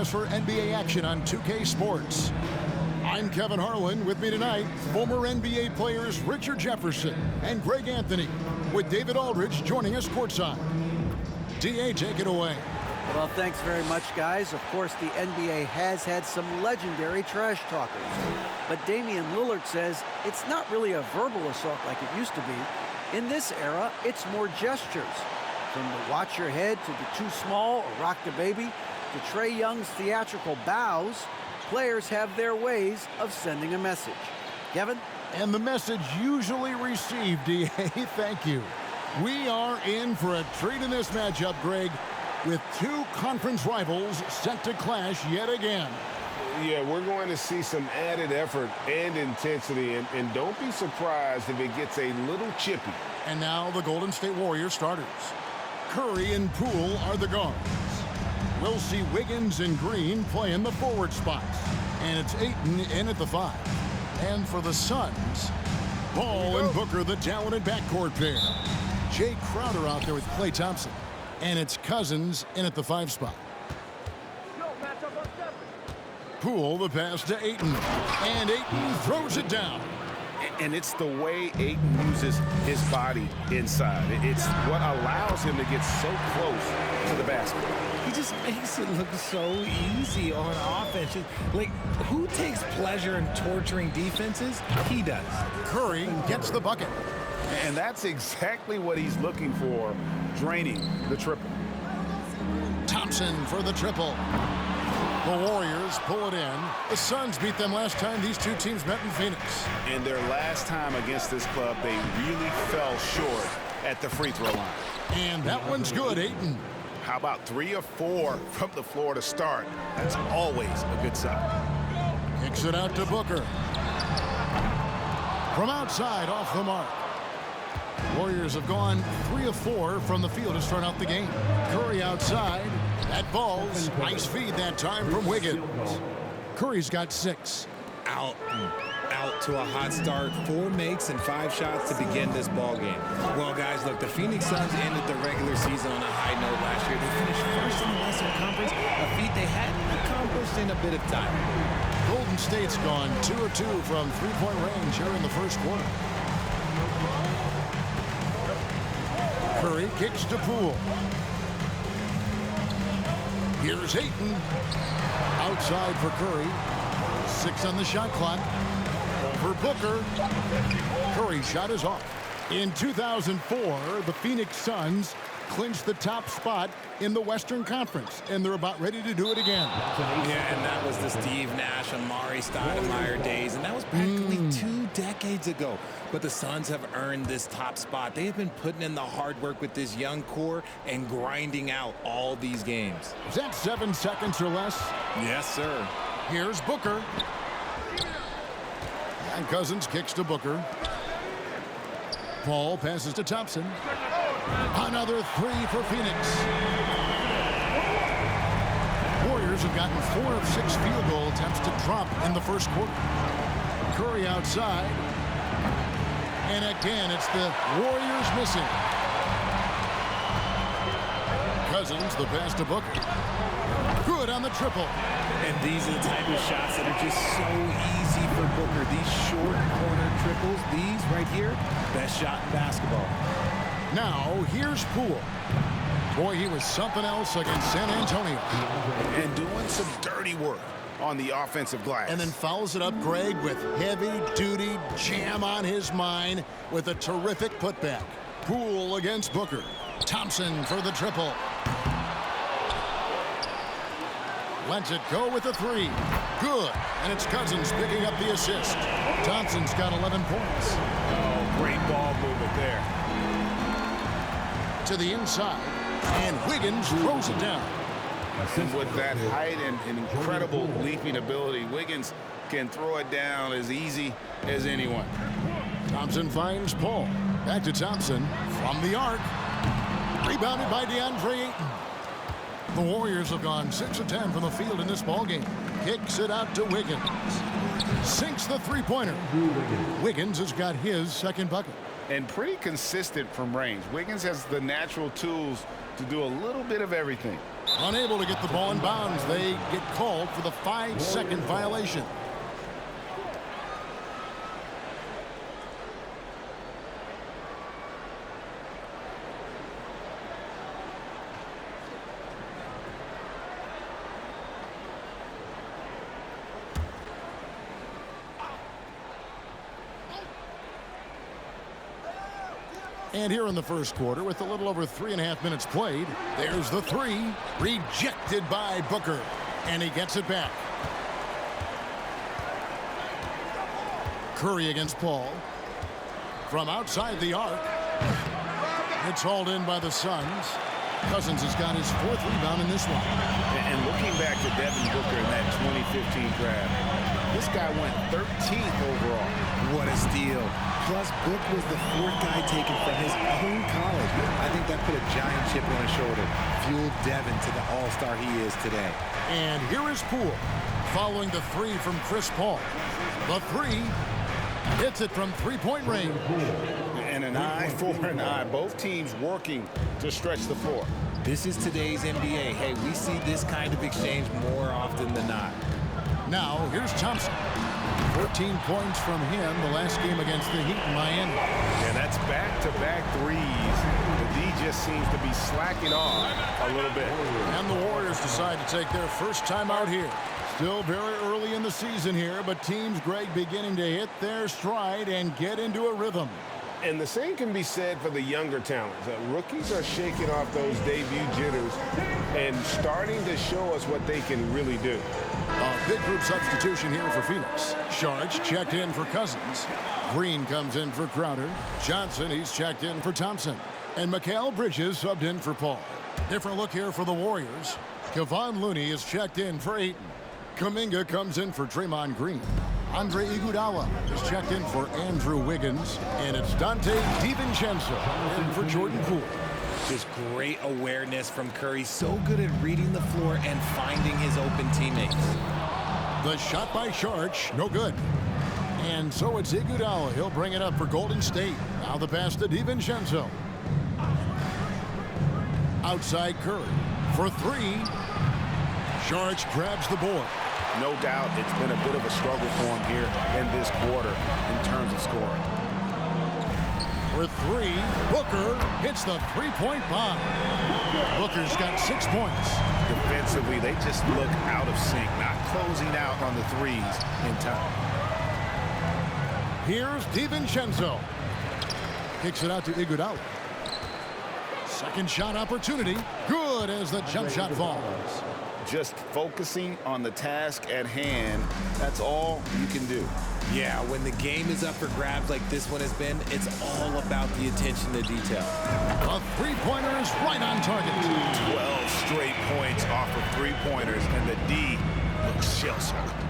us for NBA action on 2K Sports. I'm Kevin Harlan. With me tonight, former NBA players Richard Jefferson and Greg Anthony, with David Aldridge joining us courtside. DA, take it away. Well, thanks very much, guys. Of course, the NBA has had some legendary trash talkers. But Damian Lillard says it's not really a verbal assault like it used to be. In this era, it's more gestures. From the watch your head to the too small or rock the baby to Trae Young's theatrical bows, players have their ways of sending a message. Kevin? And the message usually received, DA. Thank you. We are in for a treat in this matchup, Greg, with two conference rivals set to clash yet again. Yeah, we're going to see some added effort and intensity, and don't be surprised if it gets a little chippy. And now the Golden State Warriors starters. Curry and Poole are the guards. We'll see Wiggins and Green play in the forward spots. And it's Ayton in at the 5. And for the Suns, Ball and Booker, the talented backcourt pair. Jay Crowder out there with Klay Thompson. And it's Cousins in at the 5 spot. Poole, the pass to Ayton. And Ayton throws it down. And it's the way Ayton uses his body inside. It's what allows him to get so close to the basket. He just makes it look so easy on offense. Like, who takes pleasure in torturing defenses? He does. Curry gets the bucket. And that's exactly what he's looking for, draining the triple. Thompson for the triple. The Warriors pull it in. The Suns beat them last time these two teams met in Phoenix. And their last time against this club, they really fell short at the free throw line. And that one's good, Ayton. How about 3 of 4 from the floor to start? That's always a good sign. Kicks it out to Booker. From outside, off the mark. Warriors have gone 3 of 4 from the field to start out the game. Curry outside. That ball's nice feed that time from Wiggins. Curry's got 6. Out to a hot start. 4 makes and 5 shots to begin this ball game. Well, guys, look, the Phoenix Suns ended the regular season on a high note last year. They finished first in the Western Conference, a feat they hadn't accomplished in a bit of time. Golden State's gone 2 of 2 from three-point range here in the first quarter. Curry kicks to Poole. Here's Ayton. Outside for Curry. 6 on the shot clock. For Booker. Curry's shot is off. In 2004, the Phoenix Suns clinched the top spot in the Western Conference, and they're about ready to do it again. Yeah, and that was the Steve Nash, Amari Stoudemire days, and that was practically 2 decades ago. But the Suns have earned this top spot. They have been putting in the hard work with this young core and grinding out all these games. Is that 7 seconds or less? Yes, sir. Here's Booker. And Cousins kicks to Booker. Paul passes to Thompson. Another 3 for Phoenix. Warriors have gotten 4 of 6 field goal attempts to drop in the first quarter. Curry outside. And again, it's the Warriors missing. Cousins, the pass to Booker. Good on the triple. And these are the type of shots that are just so easy for Booker. These short corner triples, these right here, best shot in basketball. Now, here's Poole. Boy, he was something else against San Antonio. And doing some dirty work on the offensive glass. And then fouls it up, Greg, with heavy-duty jam on his mind with a terrific putback. Poole against Booker. Thompson for the triple. Lets it go with the 3. Good. And it's Cousins picking up the assist. Thompson's got 11 points. Oh, great ball movement there. To the inside. And Wiggins throws it down. And with that height and incredible leaping ability, Wiggins can throw it down as easy as anyone. Thompson finds Paul. Back to Thompson from the arc. Rebounded by DeAndre Ayton. The Warriors have gone 6 of 10 from the field in this ballgame. Kicks it out to Wiggins. Sinks the three-pointer. Wiggins has got his second bucket. And pretty consistent from range. Wiggins has the natural tools to do a little bit of everything. Unable to get the ball in bounds. They get called for the 5-second violation. And here in the first quarter, with a little over 3.5 minutes played, there's the three, rejected by Booker, and he gets it back. Curry against Paul. From outside the arc, it's hauled in by the Suns. Cousins has got his 4th rebound in this one. And looking back to Devin Booker in that 2015 draft, this guy went 13th overall. What a steal. Plus, Book was the 4th guy taken from his own college. I think that put a giant chip on his shoulder, fueled Devin to the all-star he is today. And here is Poole, following the 3 from Chris Paul. The 3 hits it from 3-point range. And an eye for an eye. Both teams working to stretch the floor. This is today's NBA. Hey, we see this kind of exchange more often than not. Now, here's Thompson. 14 points from him the last game against the Heat in Miami. And that's back-to-back threes. The D just seems to be slacking off a little bit. And the Warriors decide to take their first time out here. Still very early in the season here, but teams, Greg, beginning to hit their stride and get into a rhythm. And the same can be said for the younger talents. Rookies are shaking off those debut jitters and starting to show us what they can really do. A big group substitution here for Phoenix. Sharge checked in for Cousins. Green comes in for Crowder. Johnson, he's checked in for Thompson. And Mikal Bridges subbed in for Paul. Different look here for the Warriors. Kevon Looney is checked in for Ayton. Kuminga comes in for Draymond Green. Andre Iguodala is checked in for Andrew Wiggins. And it's Dante DiVincenzo in for Jordan Poole. Just great awareness from Curry. So good at reading the floor and finding his open teammates. The shot by Sharge, no good. And so it's Iguodala. He'll bring it up for Golden State. Now the pass to DiVincenzo. Outside Curry for 3. Sharge grabs the board. No doubt it's been a bit of a struggle for him here in this quarter in terms of scoring. For 3, Booker hits the 3-point bomb. Booker's got 6 points. Defensively, they just look out of sync, not closing out on the threes in time. Here's DiVincenzo. Kicks it out to Iguodala. Second shot opportunity. Good as the jump shot falls. Just focusing on the task at hand, that's all you can do. Yeah, when the game is up for grabs like this one has been, it's all about the attention to detail. A 3-pointer is right on target. 12 straight points off of 3-pointers, and the D looks shell-shocked.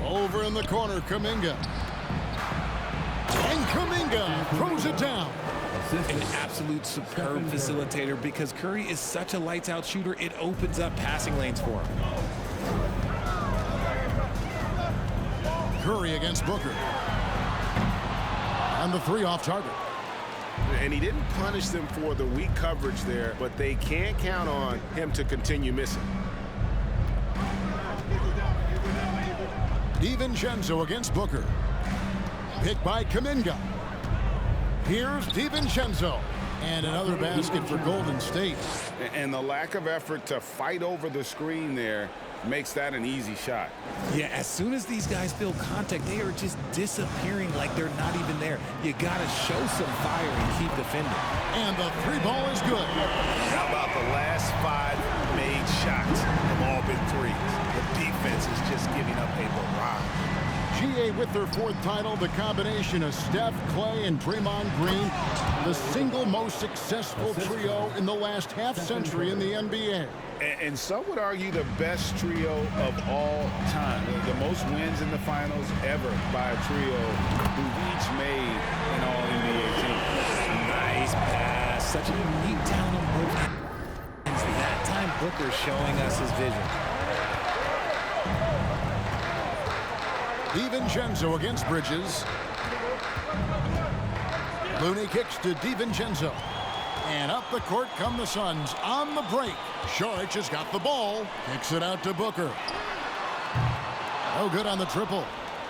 Over in the corner, Kuminga. And Kuminga throws it down. An absolute superb facilitator because Curry is such a lights-out shooter, it opens up passing lanes for him. Curry against Booker. And the 3 off target. And he didn't punish them for the weak coverage there, but they can't count on him to continue missing. DiVincenzo against Booker. Picked by Kuminga. Here's DiVincenzo. And another basket for Golden State. And the lack of effort to fight over the screen there makes that an easy shot. Yeah, as soon as these guys feel contact, they are just disappearing like they're not even there. You got to show some fire and keep defending. And the 3 ball is good. How about the last 5 made shots have all been threes? The defense is just giving up a barrage. GA with their 4th title, the combination of Steph, Clay, and Draymond Green, the single most successful trio in the last half-century in the NBA. And some would argue the best trio of all time. The most wins in the finals ever by a trio who've each made an All-NBA team. Nice pass. Such a unique talent on both ends. That time, Booker showing us his vision. DiVincenzo against Bridges. Looney kicks to DiVincenzo. And up the court come the Suns on the break. Saric has got the ball. Kicks it out to Booker. No good on the triple.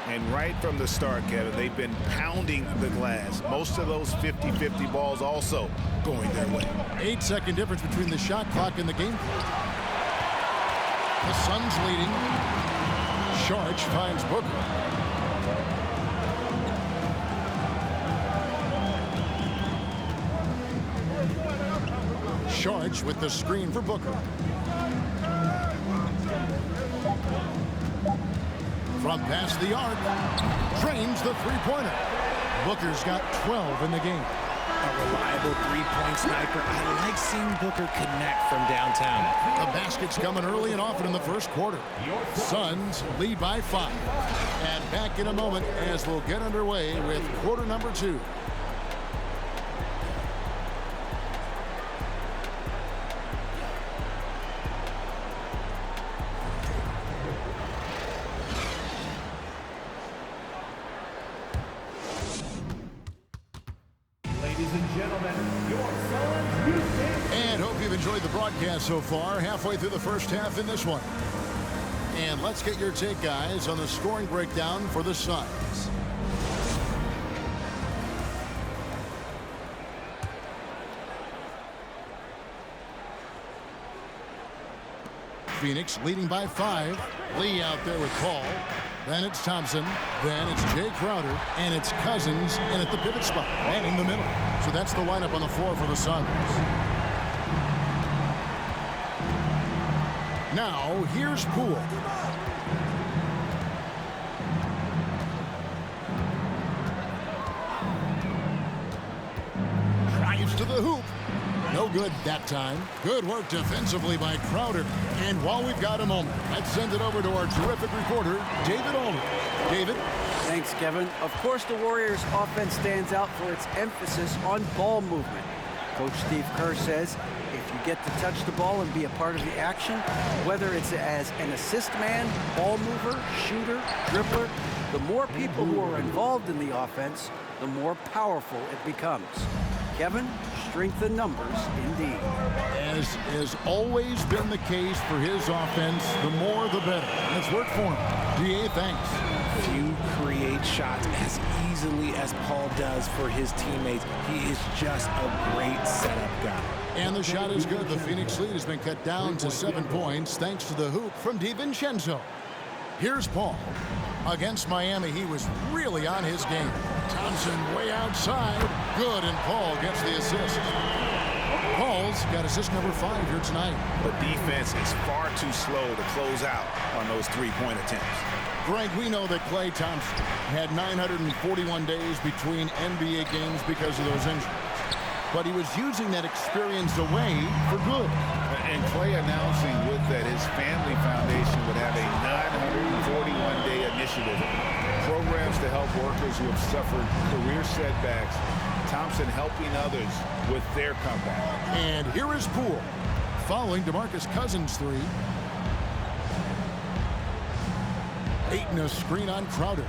And right from the start, Kevin, they've been pounding the glass. Most of those 50-50 balls also going their way. 8-second difference between the shot clock and the game clock. The Suns leading. Saric finds Booker. Saric with the screen for Booker. From past the arc, drains the three-pointer. Booker's got 12 in the game. A reliable three-point sniper. I like seeing Booker connect from downtown. The basket's coming early and often in the first quarter. Suns lead by 5. And back in a moment as we'll get underway with quarter number 2. Enjoyed the broadcast so far, halfway through the first half in this one. And let's get your take, guys, on the scoring breakdown for the Suns. Phoenix leading by 5. Lee out there with Paul. Then it's Thompson. Then it's Jay Crowder. And it's Cousins in at the pivot spot, manning the middle. So that's the lineup on the floor for the Suns. Now, here's Poole. Drives to the hoop. No good that time. Good work defensively by Crowder. And while we've got a moment, let's send it over to our terrific reporter, David Aldridge. David? Thanks, Kevin. Of course, the Warriors' offense stands out for its emphasis on ball movement. Coach Steve Kerr says, if you get to touch the ball and be a part of the action, whether it's as an assist man, ball mover, shooter, dribbler, the more people who are involved in the offense, the more powerful it becomes. Kevin, strength in numbers indeed. As has always been the case for his offense, the more the better. And it's worked for him. DA, thanks. Few create shots as easily as Paul does for his teammates. He is just a great setup guy. And the shot is good. The Phoenix lead has been cut down to 7 points thanks to the hoop from DiVincenzo. Here's Paul. Against Miami, he was really on his game. Thompson way outside. Good, and Paul gets the assist. Paul's got assist number 5 here tonight. The defense is far too slow to close out on those three-point attempts. Frank, we know that Klay Thompson had 941 days between NBA games because of those injuries. But he was using that experience away for good. And Klay announcing with that his family foundation would have a 941-day initiative. Programs to help workers who have suffered career setbacks. Thompson helping others with their comeback. And here is Poole following DeMarcus Cousins' 3. Ayton a screen on Crowder.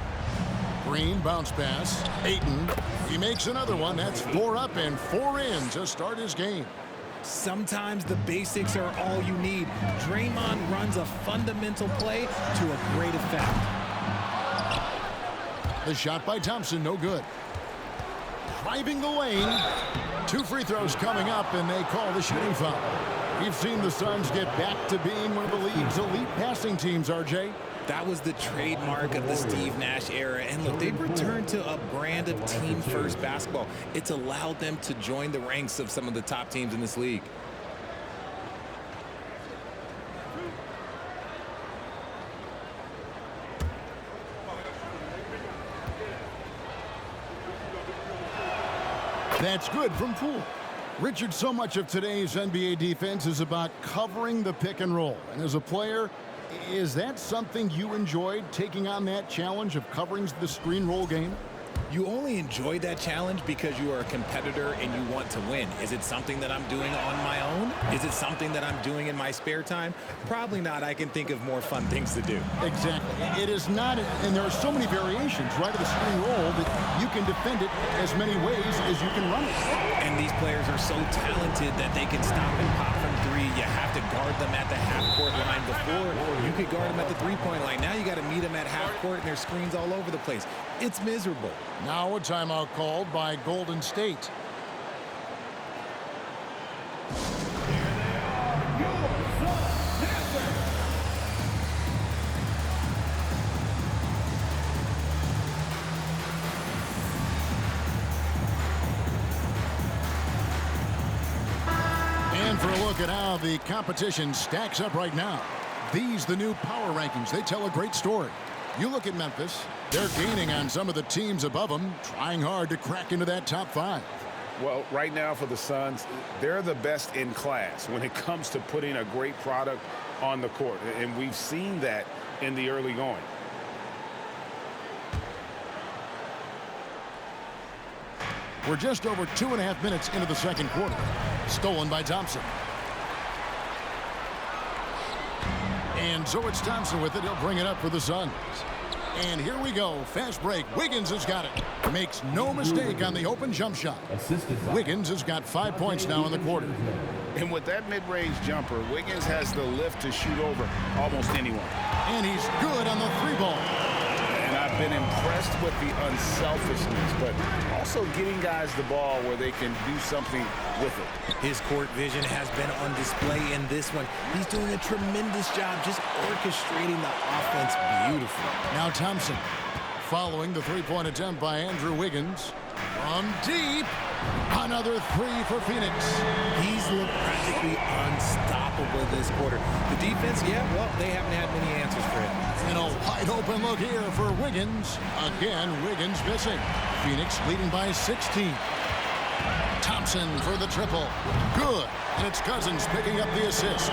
Green bounce pass. Ayton. He makes another one. That's 4 up and 4 in to start his game. Sometimes the basics are all you need. Draymond runs a fundamental play to a great effect. The shot by Thompson, no good. Driving the lane. 2 free throws coming up, and they call the shooting foul. We've seen the Suns get back to being one of the league's elite passing teams, RJ. That was the trademark of the Steve Nash era. And look, they've returned to a brand of team-first basketball. It's allowed them to join the ranks of some of the top teams in this league. That's good from Poole. Richard, so much of today's NBA defense is about covering the pick and roll. And as a player, is that something you enjoyed, taking on that challenge of covering the screen roll game? You only enjoy that challenge because you are a competitor and you want to win. Is it something that I'm doing on my own? Is it something that I'm doing in my spare time? Probably not. I can think of more fun things to do. Exactly. It is not, and there are so many variations right of the screen roll that you can defend it as many ways as you can run it. And these players are so talented that they can stop and pop from three. You have to guard them at the half-court line. Before, you could guard them at the three-point line. Now you got to meet them at half-court, and there's screens all over the place. It's miserable. Now a timeout called by Golden State. And for a look at how the competition stacks up right now. These, the new power rankings, they tell a great story. You look at Memphis, they're gaining on some of the teams above them, trying hard to crack into that top 5. Well, right now for the Suns, they're the best in class when it comes to putting a great product on the court. And we've seen that in the early going. We're just over 2.5 minutes into the second quarter. Stolen by Thompson. And so it's Thompson with it. He'll bring it up for the Suns. And here we go. Fast break. Wiggins has got it. Makes no mistake on the open jump shot. Wiggins has got 5 points now in the quarter. And with that mid-range jumper, Wiggins has the lift to shoot over almost anyone. And he's good on the 3-ball. And I've been impressed with the unselfishness, but also getting guys the ball where they can do something with it. His court vision has been on display in this one. He's doing a tremendous job just orchestrating the offense beautifully. Now Thompson following the 3-point attempt by Andrew Wiggins. From deep, another 3 for Phoenix. He's looked practically unstoppable this quarter. The defense, yeah, well, they haven't had many answers for him. And a wide open look here for Wiggins. Again, Wiggins missing. Phoenix leading by 16. Thompson for the triple. Good. And it's Cousins picking up the assist.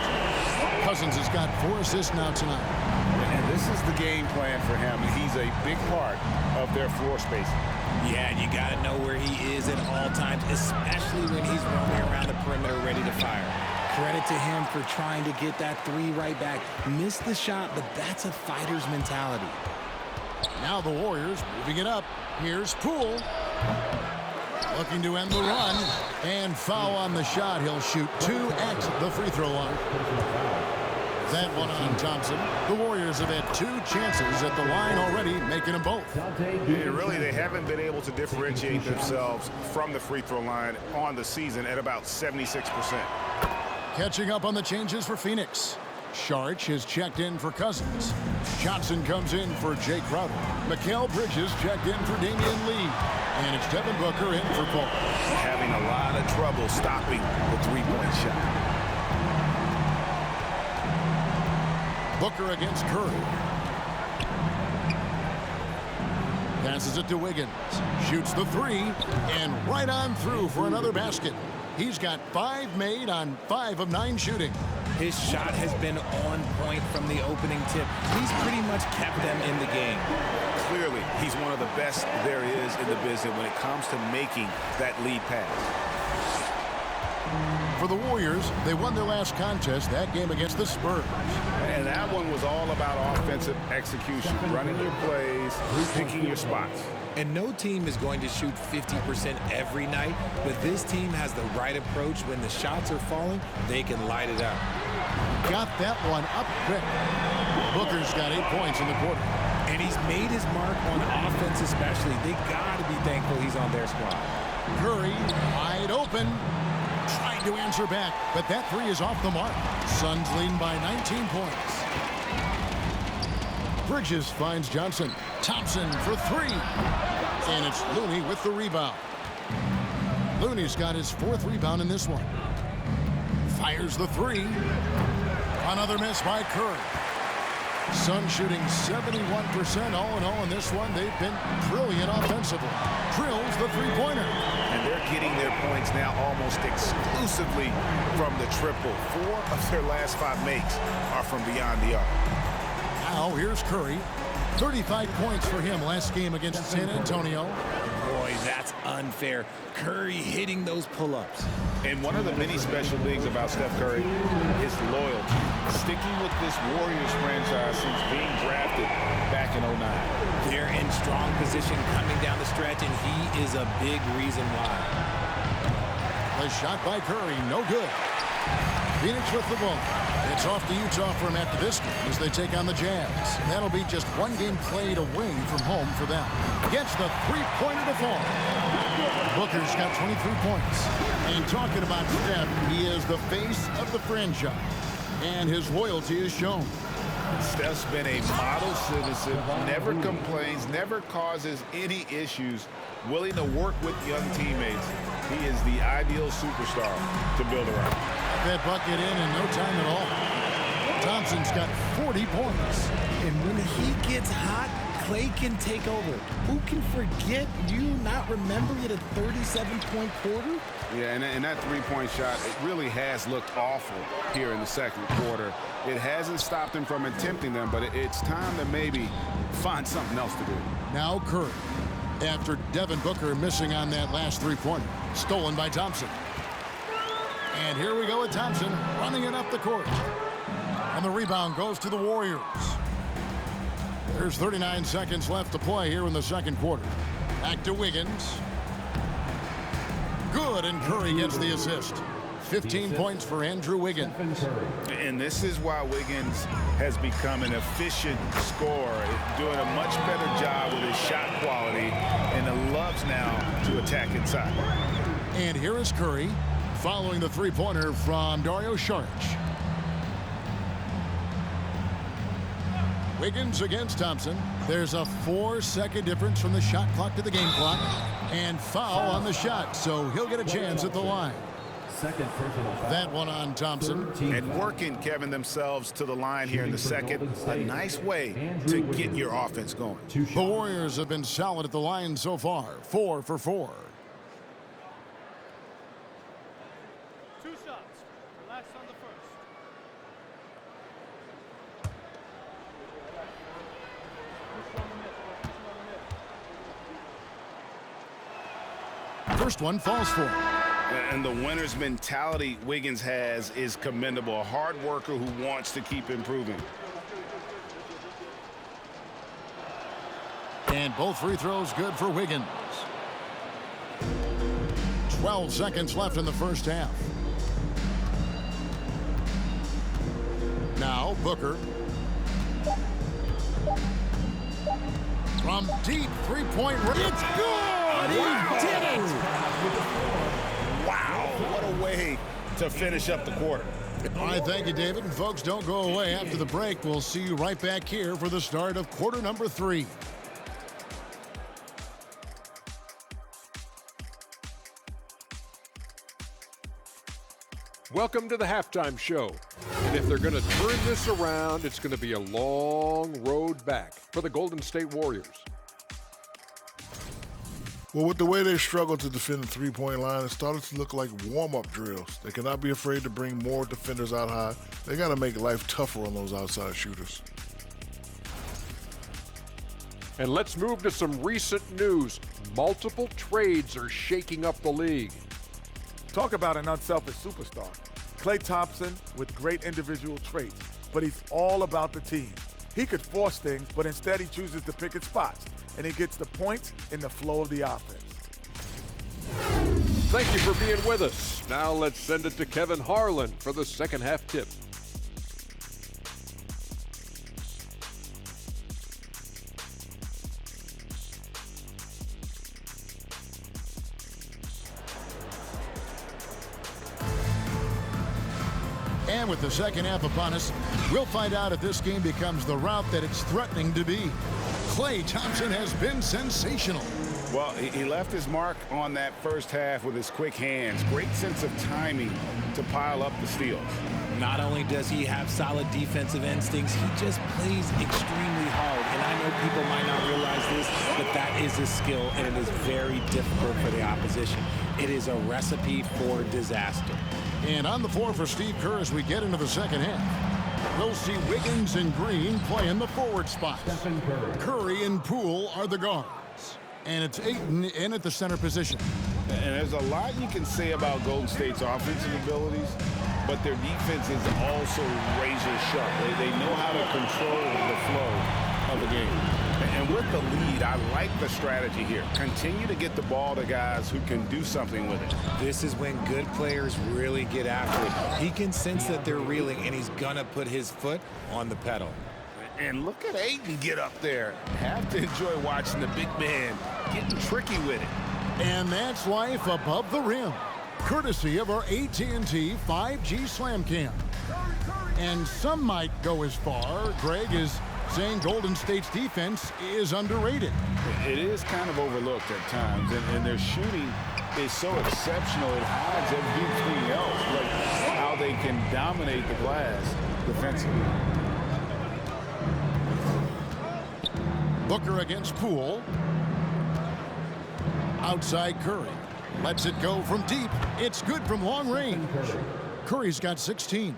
Cousins has got 4 assists now tonight. And this is the game plan for him. He's a big part of their floor spacing. Yeah, and you got to know where he is at all times, especially when he's roaming around the perimeter ready to fire. Credit to him for trying to get that 3 right back. Missed the shot, but that's a fighter's mentality. Now the Warriors moving it up. Here's Poole. Looking to end the run. And foul on the shot. He'll shoot 2 at the free throw line. That one on Thompson. The Warriors have had 2 chances at the line already, making them both. And really, they haven't been able to differentiate themselves from the free throw line on the season at about 76%. Catching up on the changes for Phoenix. Saric is checked in for Cousins. Johnson comes in for Jay Crowder. Mikal Bridges checked in for Damian Lee. And it's Devin Booker in for Paul. Having a lot of trouble stopping the 3-point shot. Booker against Curry. Passes it to Wiggins. Shoots the 3. And right on through for another basket. He's got 5 made on 5 of 9 shooting. His shot has been on point from the opening tip. He's pretty much kept them in the game. Clearly, he's one of the best there is in the business when it comes to making that lead pass. For the Warriors, they won their last contest, that game against the Spurs. And that one was all about offensive execution, running your plays, picking your spots. And no team is going to shoot 50% every night, but this team has the right approach. When the shots are falling, they can light it up. Got that one up quick. Booker's got 8 points in the quarter. And he's made his mark on offense especially. They got to be thankful he's on their squad. Curry wide open. Trying to answer back, but that 3 is off the mark. Suns leading by 19 points. Bridges finds Johnson. Thompson for 3. And it's Looney with the rebound. Looney's got his 4th rebound in this one. Fires the 3. Another miss by Curry. Suns shooting 71% all in all in this one. They've been brilliant offensively. Drills the 3-pointer. And they're getting their points now almost exclusively from the triple. 4 of their last 5 makes are from beyond the arc. Now here's Curry. 35 points for him last game against San Antonio. Boy, that's unfair. Curry hitting those pull-ups. And one of the many special things about Steph Curry is loyalty. Sticking with this Warriors franchise since being drafted back in 09. They're in strong position coming down the stretch, and he is a big reason why. The shot by Curry, no good. Phoenix with the ball. It's off to Utah for him after this game as they take on the Jazz. That'll be just one game played away from home for them. Gets the three-pointer to fall. Booker's got 23 points. And talking about Steph, he is the face of the franchise. And his loyalty is shown. Steph's been a model citizen, never complains, never causes any issues, willing to work with young teammates. He is the ideal superstar to build around. That bucket in no time at all. Thompson's got 40 points. And when he gets hot, Klay can take over. Who can forget you not remembering it a 37-point quarter? Yeah, and that three-point shot, it really has looked awful here in the second quarter. It hasn't stopped him from attempting them, but it's time to maybe find something else to do. Now Curry, after Devin Booker missing on that last three-pointer. Stolen by Thompson. And here we go with Thompson running it up the court. And the rebound goes to the Warriors. There's 39 seconds left to play here in the second quarter. Back to Wiggins. Good, and Curry gets the assist. 15 points for Andrew Wiggins. And this is why Wiggins has become an efficient scorer, doing a much better job with his shot quality, and loves now to attack inside. And here is Curry following the three-pointer from Dario Saric. Wiggins against Thompson. There's a 4-second difference from the shot clock to the game clock. And foul on the shot, so he'll get a chance at the line. That one on Thompson. And working, Kevin, themselves to the line here in the second. A nice way to get your offense going. The Warriors have been solid at the line so far. 4 for 4. First one falls for him. And the winner's mentality Wiggins has is commendable. A hard worker who wants to keep improving. And both free throws good for Wiggins. 12 seconds left in the first half. Now Booker. From deep three-point range. It's good! He did it! Wow, what a way to finish up the quarter. All right, thank you, David. And folks, don't go away. After the break, we'll see you right back here for the start of quarter number 3. Welcome to the halftime show. And if they're going to turn this around, it's going to be a long road back for the Golden State Warriors. Well, with the way they struggle to defend the three-point line, it started to look like warm-up drills. They cannot be afraid to bring more defenders out high. They got to make life tougher on those outside shooters. And let's move to some recent news. Multiple trades are shaking up the league. Talk about an unselfish superstar. Klay Thompson with great individual traits, but he's all about the team. He could force things, but instead he chooses to pick his spots, and he gets the points in the flow of the offense. Thank you for being with us. Now let's send it to Kevin Harlan for the second half tip. And with the second half upon us, we'll find out if this game becomes the route that it's threatening to be. Klay Thompson has been sensational. Well, he left his mark on that first half with his quick hands. Great sense of timing to pile up the steals. Not only does he have solid defensive instincts, he just plays extremely hard. And I know people might not realize this, but that is a skill, and it is very difficult for the opposition. It is a recipe for disaster. And on the floor for Steve Kerr as we get into the second half. We'll see Wiggins and Green play in the forward spots. Curry and Poole are the guards. And it's Ayton in at the center position. And there's a lot you can say about Golden State's offensive abilities, but their defense is also razor sharp. They know how to control the flow of the game. And with the lead, I like the strategy here. Continue to get the ball to guys who can do something with it. This is when good players really get after it. He can sense that they're reeling, and he's going to put his foot on the pedal. And look at Ayton get up there. Have to enjoy watching the big man getting tricky with it. And that's life above the rim, courtesy of our AT&T 5G Slam Cam. And some might go as far, Greg, as saying Golden State's defense is underrated. It is kind of overlooked at times, and their shooting is so exceptional it hides everything else, like how they can dominate the glass defensively. Booker against Poole. Outside Curry. Lets it go from deep. It's good from long range. Curry's got 16.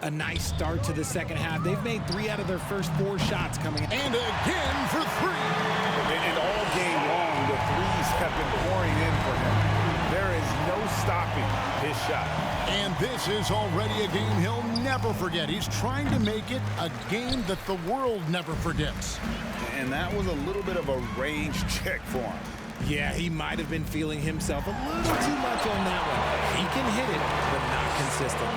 A nice start to the second half. They've made 3 out of their first 4 shots coming in. And again for 3. And all game long, the threes have been pouring in for him. There is no stopping his shot. And this is already a game he'll never forget. He's trying to make it a game that the world never forgets. And that was a little bit of a range check for him. Yeah, he might have been feeling himself a little too much on that one. He can hit it, but not consistent.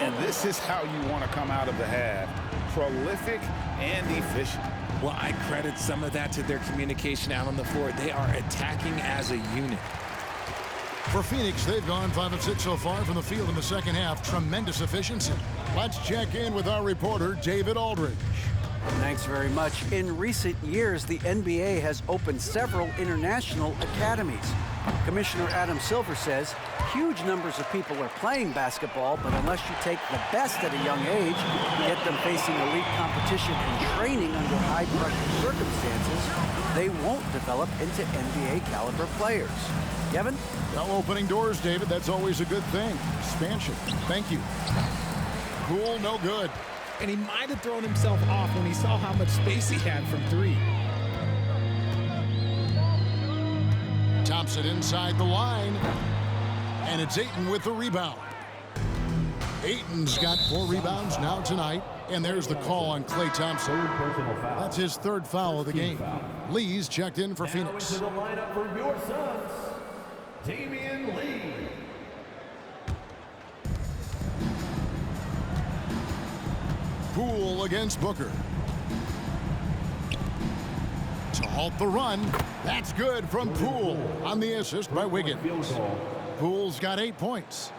And this is how you want to come out of the half. Prolific and efficient. Well, I credit some of that to their communication out on the floor. They are attacking as a unit. For Phoenix, they've gone 5 of 6 so far from the field in the second half. Tremendous efficiency. Let's check in with our reporter, David Aldridge. Thanks very much. In recent years, the NBA has opened several international academies. Commissioner Adam Silver says huge numbers of people are playing basketball, but unless you take the best at a young age, get them facing elite competition and training under high-pressure circumstances, they won't develop into NBA-caliber players. Kevin? Well, opening doors, David, that's always a good thing. Expansion. Thank you. Poole, no good. And he might have thrown himself off when he saw how much space he had from 3. Thompson inside the line. And it's Ayton with the rebound. Ayton's got 4 rebounds now tonight. And there's the call on Klay Thompson. That's his 3rd foul of the game. Lee's checked in for Phoenix. Into the lineup for your Suns, Damian Lee. Poole against Booker. To halt the run. That's good from Poole on the assist by Wiggins. Poole's got 8 points.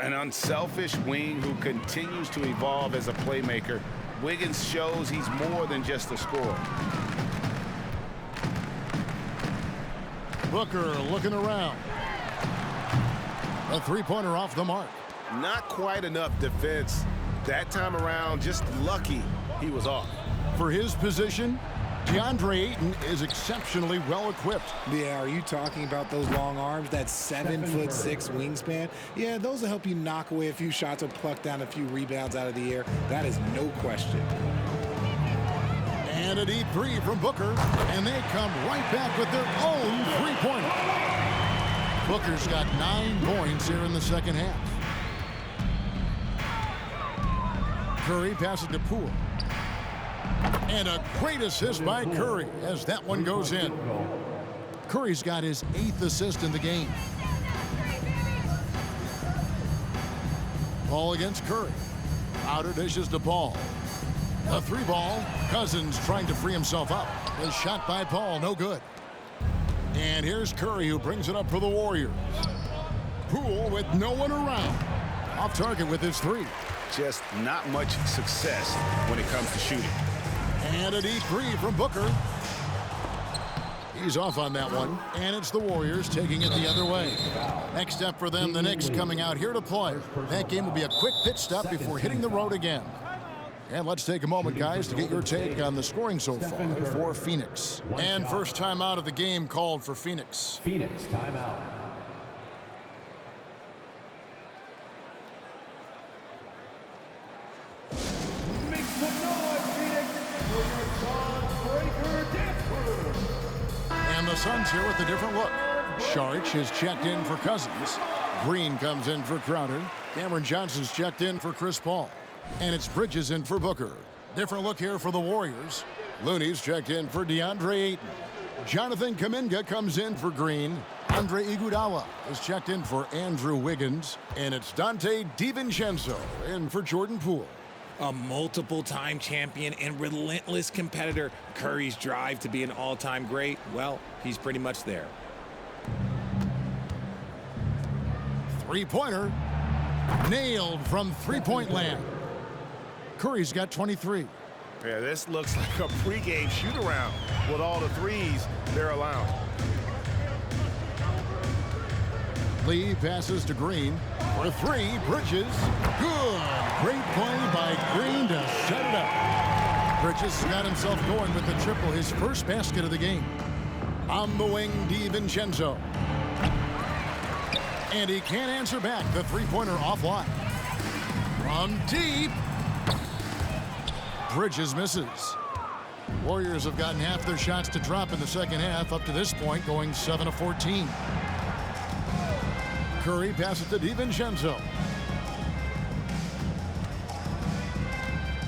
An unselfish wing who continues to evolve as a playmaker. Wiggins shows he's more than just a scorer. Booker looking around. A 3-pointer off the mark. Not quite enough defense. That time around, just lucky he was off. For his position, DeAndre Ayton is exceptionally well equipped. Yeah, are you talking about those long arms, that 7'6" wingspan? Yeah, those will help you knock away a few shots or pluck down a few rebounds out of the air. That is no question. And a deep 3 from Booker, and they come right back with their own 3-pointer. Booker's got 9 points here in the second half. Curry passes to Poole. And a great assist by Curry as that one goes in. Curry's got his 8th assist in the game. Paul against Curry. Outer dishes to Paul. A 3-ball. Cousins trying to free himself up. A shot by Paul, no good. And here's Curry who brings it up for the Warriors. Poole with no one around. Off target with his 3. Just not much success when it comes to shooting. And a deep 3 from Booker. He's off on that one. And it's the Warriors taking it the other way. Next up for them, the Knicks coming out here to play. That game will be a quick pit stop before hitting the road again. And let's take a moment, guys, to get your take on the scoring so far for Phoenix. And first time out of the game called for Phoenix. Phoenix timeout. the Suns here with a different look. Saric has checked in for Cousins. Green comes in for Crowder. Cameron Johnson's checked in for Chris Paul. And it's Bridges in for Booker. Different look here for the Warriors. Looney's checked in for DeAndre Ayton. Jonathan Kuminga comes in for Green. Andre Iguodala is checked in for Andrew Wiggins. And it's Dante DiVincenzo in for Jordan Poole. A multiple-time champion and relentless competitor. Curry's drive to be an all-time great, well, he's pretty much there. Three-pointer. Nailed from three-point land. Curry's got 23. Yeah, this looks like a pregame shoot-around with all the threes they're allowing. Lee passes to Green. For three, Bridges. Good. Great play by Green to set it up. Bridges got himself going with the triple, his first basket of the game. On the wing, DiVincenzo. And he can't answer back. The three-pointer offline. From deep. Bridges misses. Warriors have gotten half their shots to drop in the second half, up to this point, going 7 of 14. Curry passes to DiVincenzo.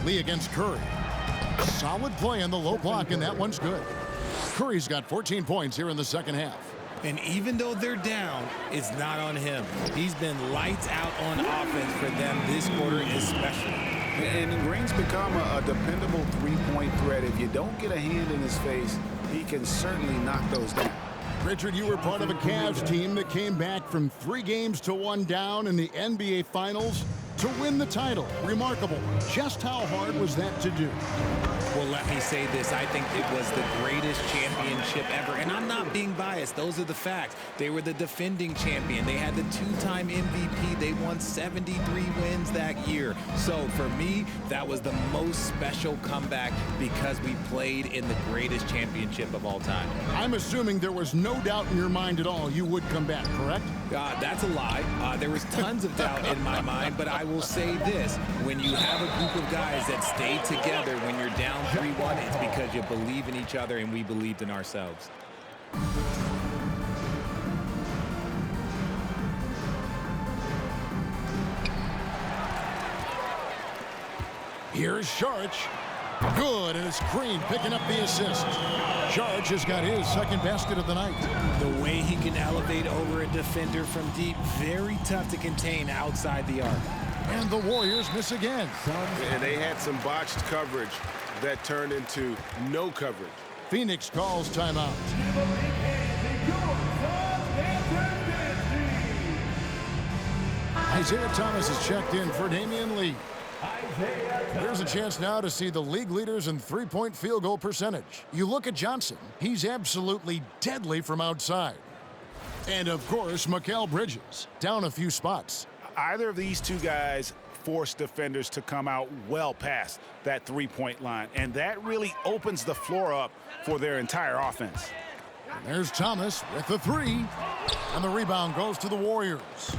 Lee against Curry. Solid play on the low block, and that one's good. Curry's got 14 points here in the second half. And even though they're down, it's not on him. He's been lights out on offense for them this quarter especially. And Green's become a dependable three-point threat. If you don't get a hand in his face, he can certainly knock those down. Richard, you were part of a Cavs team that came back from 3 games to 1 down in the NBA Finals to win the title. Remarkable. Just how hard was that to do? Well, let me say this. I think it was the greatest championship ever. And I'm not being biased. Those are the facts. They were the defending champion. They had the 2-time MVP. They won 73 wins that year. So for me, that was the most special comeback because we played in the greatest championship of all time. I'm assuming there was no doubt in your mind at all you would come back, correct? That's a lie. There was tons of doubt in my mind, but I will say this. When you have a group of guys that stay together when you're down 3-1, it's because you believe in each other and we believed in ourselves. Here's Saric. Good, and it's Green picking up the assist. Saric has got his second basket of the night. The way he can elevate over a defender from deep, very tough to contain outside the arc. And the Warriors miss again. And they had some botched coverage that turned into no coverage. Phoenix calls timeout. Isaiah Thomas is checked in for Damian Lee. There's a chance now to see the league leaders in three-point field goal percentage. You look at Johnson. He's absolutely deadly from outside. And, of course, Mikal Bridges, down a few spots. Either of these two guys force defenders to come out well past that three-point line, and that really opens the floor up for their entire offense. And there's Thomas with the three, and the rebound goes to the Warriors.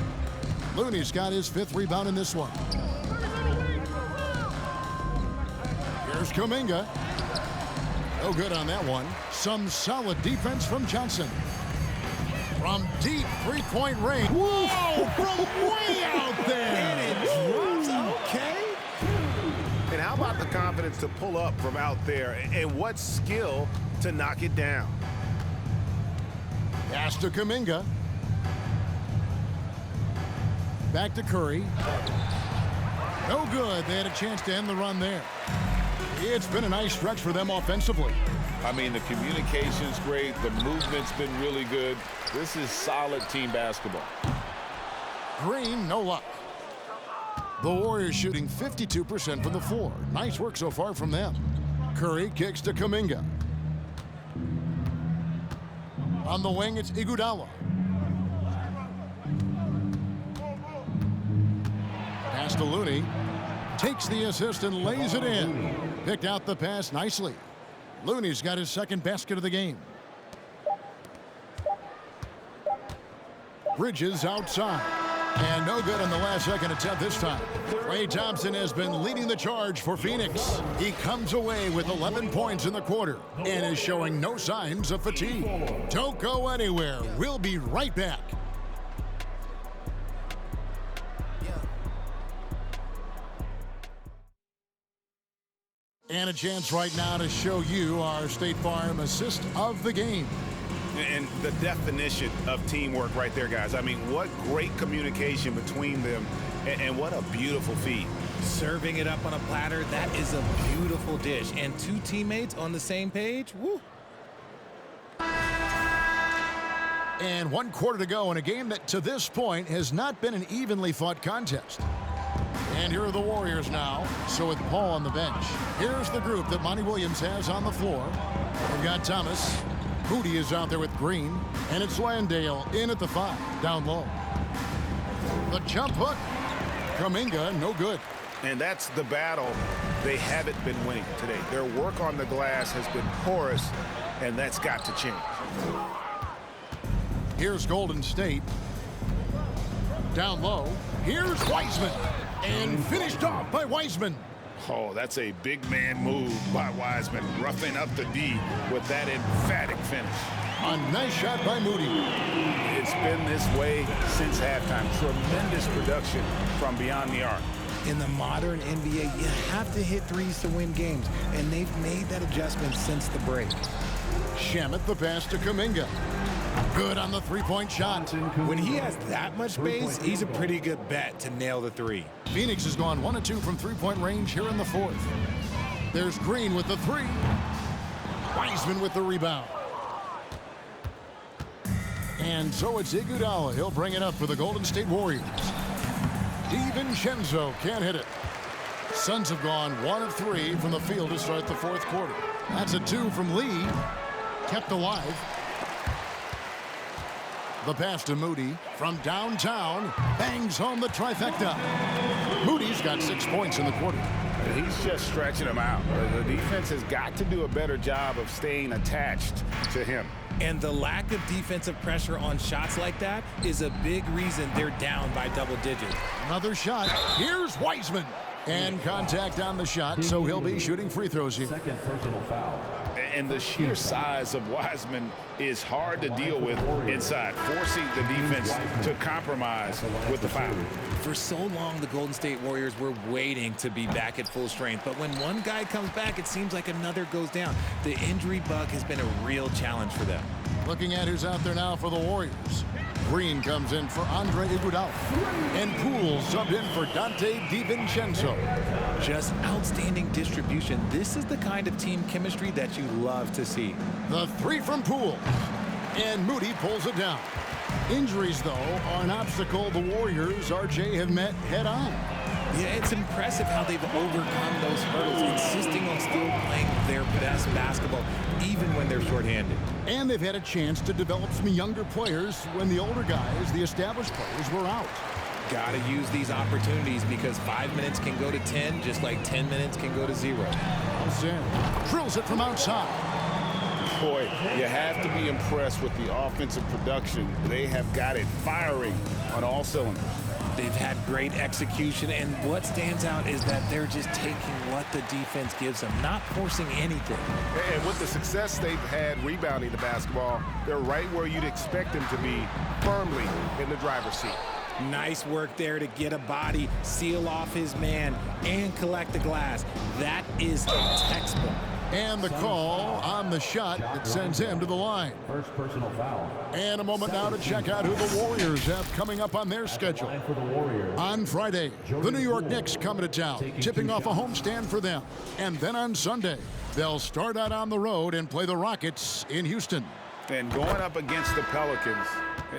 Looney's got his 5th rebound in this one. Here's Kuminga. No good on that one. Some solid defense from Johnson. From deep three-point range. Whoa! From way out there! And it drops. Okay. And how about the confidence to pull up from out there, and what skill to knock it down? Pass to Kuminga. Back to Curry. No good. They had a chance to end the run there. It's been a nice stretch for them offensively. I mean, the communication's great. The movement's been really good. This is solid team basketball. Green, no luck. The Warriors shooting 52% from the floor. Nice work so far from them. Curry kicks to Kuminga. On the wing, it's Iguodala. Pass to Looney. Takes the assist and lays it in. Picked out the pass nicely. Looney's got his 2nd basket of the game. Bridges outside. And no good on the last-second attempt this time. Klay Thompson has been leading the charge for Phoenix. He comes away with 11 points in the quarter and is showing no signs of fatigue. Don't go anywhere. We'll be right back. And a chance right now to show you our State Farm assist of the game. And the definition of teamwork right there, guys. I mean, what great communication between them, and what a beautiful feed. Serving it up on a platter, that is a beautiful dish. And two teammates on the same page, woo. And 1 quarter to go in a game that to this point has not been an evenly fought contest. And here are the Warriors now. So with Paul on the bench, here's the group that Monty Williams has on the floor. We've got Thomas. Moody is out there with Green. And it's Landale in at the 5, down low. The jump hook. Kuminga, no good. And that's the battle they haven't been winning today. Their work on the glass has been porous, and that's got to change. Here's Golden State. Down low. Here's Wiseman. And finished off by Wiseman. Oh, that's a big man move by Wiseman, roughing up the D with that emphatic finish. A nice shot by Moody. It's been this way since halftime. Tremendous production from beyond the arc. In the modern NBA, you have to hit threes to win games, and they've made that adjustment since the break. Shamet the pass to Kuminga. Good on the three-point shot. When he has that much space, he's a pretty good bet to nail the three. Phoenix has gone 1 of 2 from three-point range here in the 4th. There's Green with the 3. Wiseman with the rebound. And so it's Iguodala. He'll bring it up for the Golden State Warriors. DiVincenzo can't hit it. Suns have gone 1 of 3 from the field to start the 4th quarter. That's a 2 from Lee. Kept alive. The pass to Moody from downtown. Bangs home the trifecta. Moody's got 6 points in the quarter. He's just stretching them out. The defense has got to do a better job of staying attached to him. And the lack of defensive pressure on shots like that is a big reason they're down by double digits. Another shot. Here's Wiseman. And contact on the shot, so he'll be shooting free throws here. Second personal foul. And the sheer size of Wiseman is hard to deal with inside, forcing the defense to compromise with the foul. For so long, the Golden State Warriors were waiting to be back at full strength. But when one guy comes back, it seems like another goes down. The injury bug has been a real challenge for them. Looking at who's out there now for the Warriors. Green comes in for Andre Iguodala. And Poole subbed in for Dante DiVincenzo. Just outstanding distribution. This is the kind of team chemistry that you love to see. The 3 from Poole. And Moody pulls it down. Injuries, though, are an obstacle the Warriors, RJ, have met head-on. Yeah, it's impressive how they've overcome those hurdles, insisting on still playing their best basketball, even when they're shorthanded. And they've had a chance to develop some younger players when the older guys, the established players, were out. Got to use these opportunities because 5 minutes can go to 10, just like 10 minutes can go to 0. Sam drills it from outside. Boy, you have to be impressed with the offensive production. They have got it firing on all cylinders. They've had great execution, and what stands out is that they're just taking what the defense gives them, not forcing anything. And with the success they've had rebounding the basketball, they're right where you'd expect them to be, firmly in the driver's seat. Nice work there to get a body, seal off his man, and collect the glass. That is textbook. And the call on the shot that sends him to the line. First personal foul. And a moment now to check out who the Warriors have coming up on their schedule. For the Warriors. On Friday, the New York Knicks coming to town, tipping off a homestand for them. And then on Sunday, they'll start out on the road and play the Rockets in Houston. And going up against the Pelicans,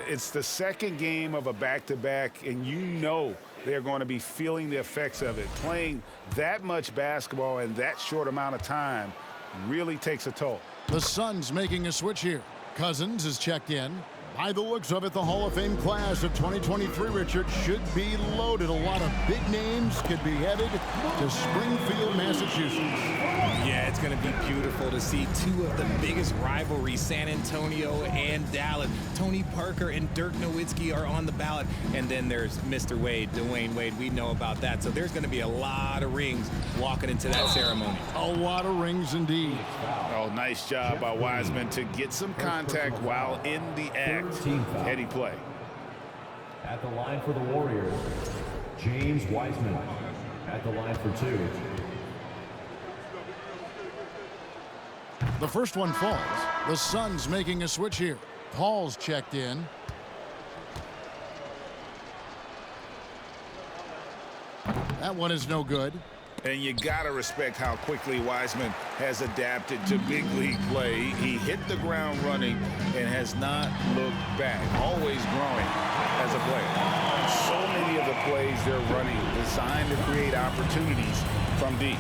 it's the second game of a back-to-back, and you know they're going to be feeling the effects of it. Playing that much basketball in that short amount of time really takes a toll. The Suns making a switch here. Cousins is checked in. By the looks of it, the Hall of Fame class of 2023, Richard, should be loaded. A lot of big names could be headed to Springfield, Massachusetts. Yeah, it's going to be beautiful to see two of the biggest rivalries, San Antonio and Dallas. Tony Parker and Dirk Nowitzki are on the ballot. And then there's Mr. Wade, Dwayne Wade. We know about that. So there's going to be a lot of rings walking into that ceremony. A lot of rings indeed. Oh, nice job by Wiseman to get some contact while in the act. Heady play. At the line for the Warriors, James Wiseman. At the line for 2. The first one falls. The Suns making a switch here. Paul's checked in. That one is no good. And you got to respect how quickly Wiseman has adapted to big league play. He hit the ground running and has not looked back. Always growing as a player. So many of the plays they're running designed to create opportunities from deep.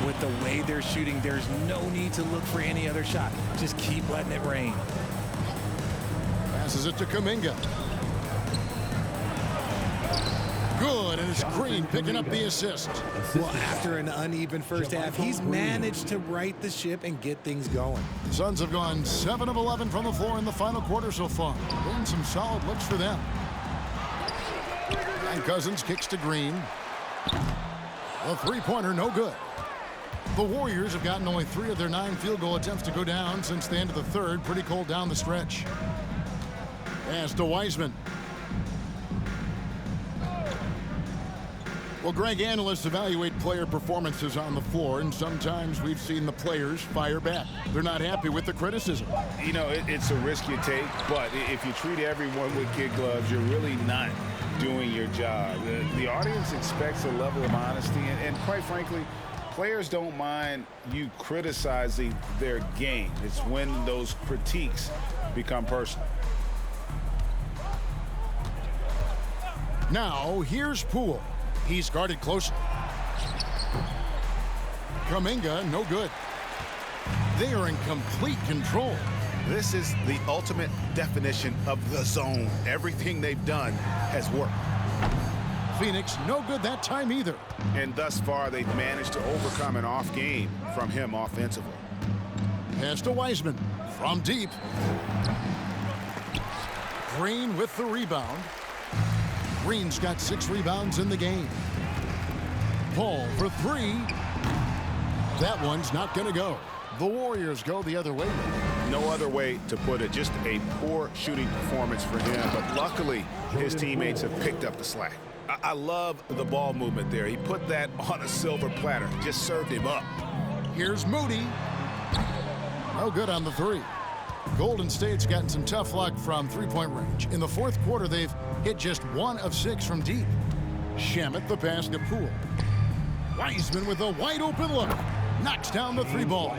With the way they're shooting, there's no need to look for any other shot. Just keep letting it rain. Passes it to Kuminga. Good, and it's Green picking up the assist. Well, after an uneven first half, he's managed to right the ship and get things going. The Suns have gone 7 of 11 from the floor in the final quarter so far. Been some solid looks for them. And Cousins kicks to Green. The three-pointer, no good. The Warriors have gotten only 3 of their 9 field goal attempts to go down since the end of the third. Pretty cold down the stretch. Pass to Wiseman. Well, Greg, analysts evaluate player performances on the floor, and sometimes we've seen the players fire back. They're not happy with the criticism. You know, it's a risk you take, but if you treat everyone with kid gloves, you're really not doing your job. The audience expects a level of honesty, and quite frankly, players don't mind you criticizing their game. It's when those critiques become personal. Now, here's Poole. He's guarded closely. Kuminga, no good. They are in complete control. This is the ultimate definition of the zone. Everything they've done has worked. Phoenix, no good that time either. And thus far, they've managed to overcome an off game from him offensively. Pass to Wiseman from deep. Green with the rebound. Green's got 6 rebounds in the game. Paul for 3. That one's not going to go. The Warriors go the other way. No other way to put it. Just a poor shooting performance for him. But luckily, his teammates have picked up the slack. I love the ball movement there. He put that on a silver platter. Just served him up. Here's Moody. No good on the 3. Golden State's gotten some tough luck from three-point range. In the fourth quarter, they've hit just 1 of 6 from deep. Shamet the pass to Poole. Wiseman with a wide-open look. Knocks down the 3-ball.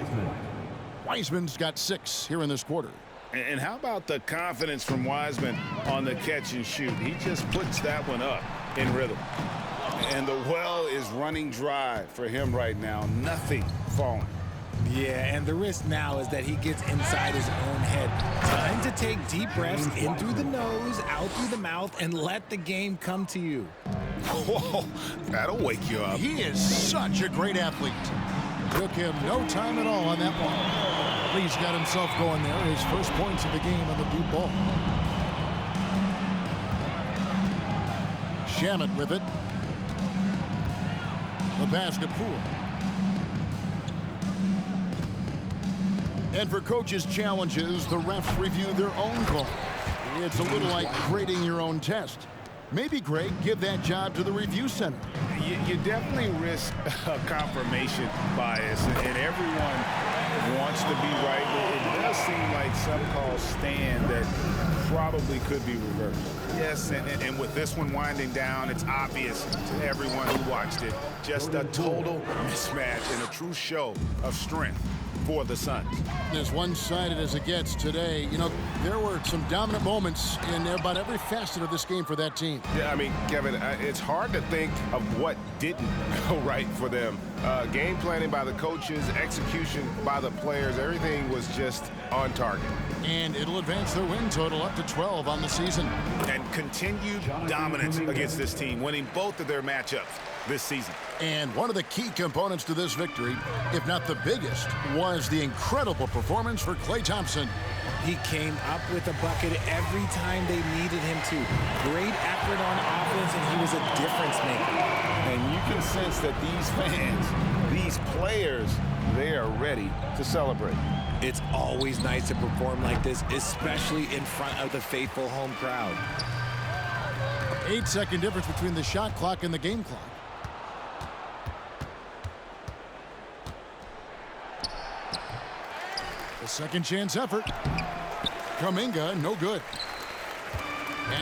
Wiseman's got 6 here in this quarter. And how about the confidence from Wiseman on the catch and shoot? He just puts that one up in rhythm. And the well is running dry for him right now. Nothing falling. Yeah, and the risk now is that he gets inside his own head. Time to take deep breaths in through the nose, out through the mouth, and let the game come to you. Whoa, that'll wake you up. He is such a great athlete. Took him no time at all on that one. Lee's got himself going there. His first points of the game on the deep ball. Shamet with it. The pass to Poole. And for coaches' challenges, the refs review their own call. It's a little like grading your own test. Maybe, Greg, give that job to the review center. You definitely risk a confirmation bias, and everyone wants to be right. It does seem like some calls stand that probably could be reversed. Yes, and with this one winding down, it's obvious to everyone who watched it. Just a total mismatch and a true show of strength for the Suns. As one-sided as it gets today, you know, there were some dominant moments in about every facet of this game for that team. Yeah, I mean, Kevin, it's hard to think of what didn't go right for them Game planning by the coaches, execution by the players, everything was just on target. And it'll advance their win total up to 12 on the season. And continued dominance against this team, winning both of their matchups this season. And one of the key components to this victory, if not the biggest, was the incredible performance for Klay Thompson. He came up with a bucket every time they needed him to. Great effort on offense, and he was a difference maker. And you can sense that these fans, these players, they are ready to celebrate. It's always nice to perform like this, especially in front of the faithful home crowd. 8-second difference between the shot clock and the game clock. The second chance effort. Kuminga, no good.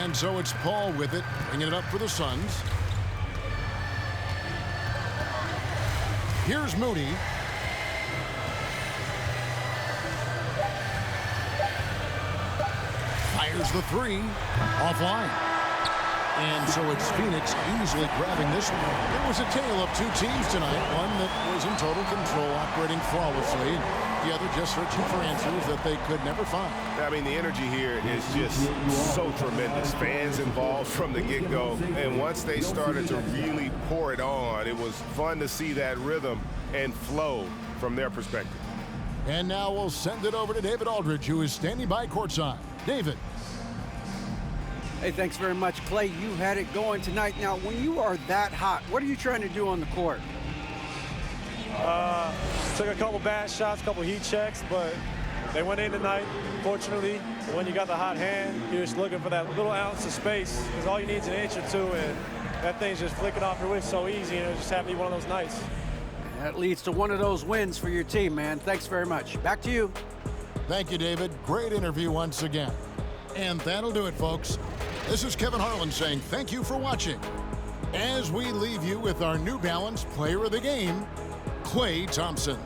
And so it's Paul with it, bringing it up for the Suns. Here's Moody. Fires the three. Offline. And so it's Phoenix easily grabbing this one. It was a tale of two teams tonight. One that was in total control, operating flawlessly. The other just searching for answers that they could never find. I mean, the energy here is just so tremendous. Fans involved from the get-go. And once they started to really pour it on, it was fun to see that rhythm and flow from their perspective. And now we'll send it over to David Aldridge, who is standing by courtside. David. Hey, thanks very much, Klay. You had it going tonight. Now, when you are that hot, what are you trying to do on the court? Took a couple bad shots, a couple heat checks, but they went in tonight, fortunately. When you got the hot hand, you're just looking for that little ounce of space, because all you need is an inch or two, and that thing's just flicking off your wrist so easy, and it just happened to be one of those nights. That leads to one of those wins for your team, man. Thanks very much. Back to you. Thank you, David. Great interview once again. And that'll do it, folks. This is Kevin Harlan saying thank you for watching. As we leave you with our New Balance Player of the Game, Klay Thompson.